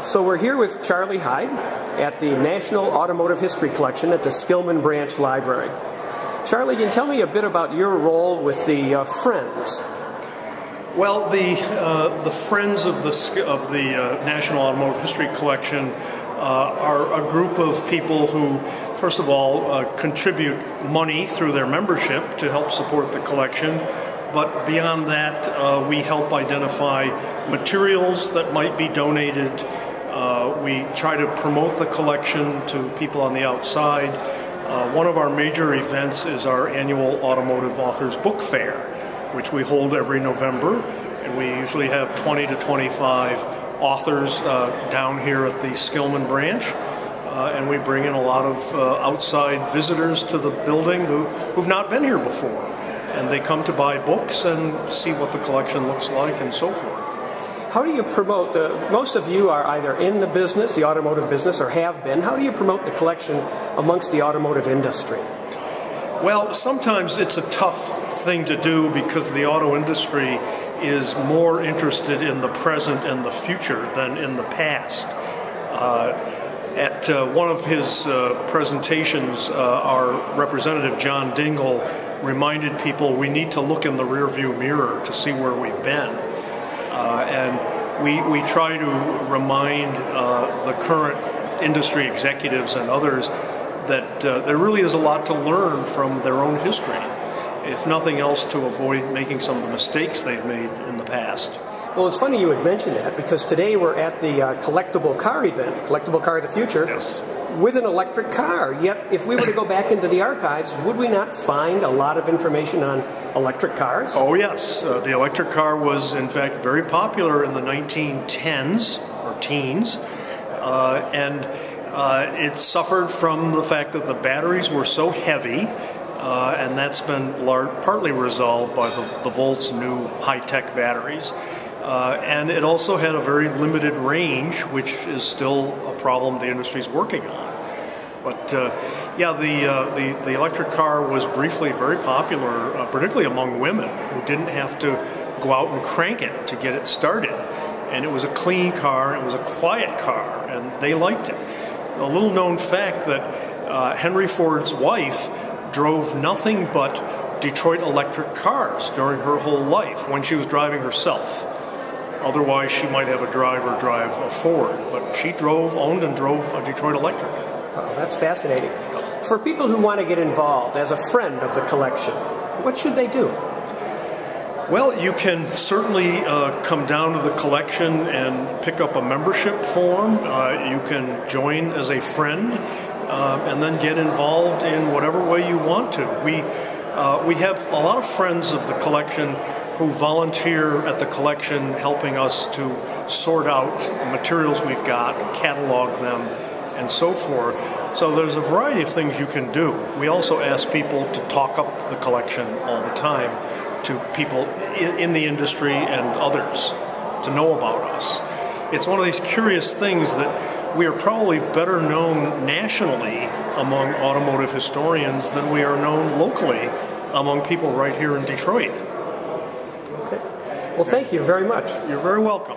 So we're here with Charlie Hyde at the National Automotive History Collection at the Skillman Branch Library. Charlie, can you tell me a bit about your role with the Friends? Well, the Friends of the National Automotive History Collection are a group of people who, first of all, contribute money through their membership to help support the collection. But beyond that, we help identify materials that might be donated. We try to promote the collection to people on the outside. One of our major events is our annual Automotive Authors Book Fair, which we hold every November. And we usually have 20 to 25 authors down here at the Skillman Branch. And we bring in a lot of outside visitors to the building who've not been here before. And they come to buy books and see what the collection looks like and so forth. How do you promote, most of you are either in the business, the automotive business, or have been. How do you promote the collection amongst the automotive industry? Well, sometimes it's a tough thing to do because the auto industry is more interested in the present and the future than in the past. At one of his presentations, our representative, John Dingle, reminded people we need to look in the rearview mirror to see where we've been. And we try to remind the current industry executives and others that there really is a lot to learn from their own history, if nothing else to avoid making some of the mistakes they've made in the past. Well, it's funny you would mention that because today we're at the collectible car event, Collectible Car of the Future, yes, with an electric car. Yet, if we were to go back into the archives, would we not find a lot of information on electric cars? Oh yes, the electric car was in fact very popular in the 1910s or teens, and it suffered from the fact that the batteries were so heavy, and that's been partly resolved by the Volt's new high-tech batteries. And it also had a very limited range, which is still a problem the industry is working on. But yeah, the electric car was briefly very popular, particularly among women who didn't have to go out and crank it to get it started. And it was a clean car, it was a quiet car, and they liked it. A little known fact that Henry Ford's wife drove nothing but Detroit electric cars during her whole life when she was driving herself. Otherwise, she might have a driver drive a Ford, but she owned and drove a Detroit Electric. Oh, that's fascinating. For people who want to get involved as a friend of the collection, what should they do? Well, you can certainly come down to the collection and pick up a membership form. You can join as a friend and then get involved in whatever way you want to. We have a lot of friends of the collection who volunteer at the collection helping us to sort out materials we've got, catalog them, and so forth. So there's a variety of things you can do. We also ask people to talk up the collection all the time to people in the industry and others to know about us. It's one of these curious things that we are probably better known nationally among automotive historians than we are known locally among people right here in Detroit. Well, thank you very much. You're very welcome.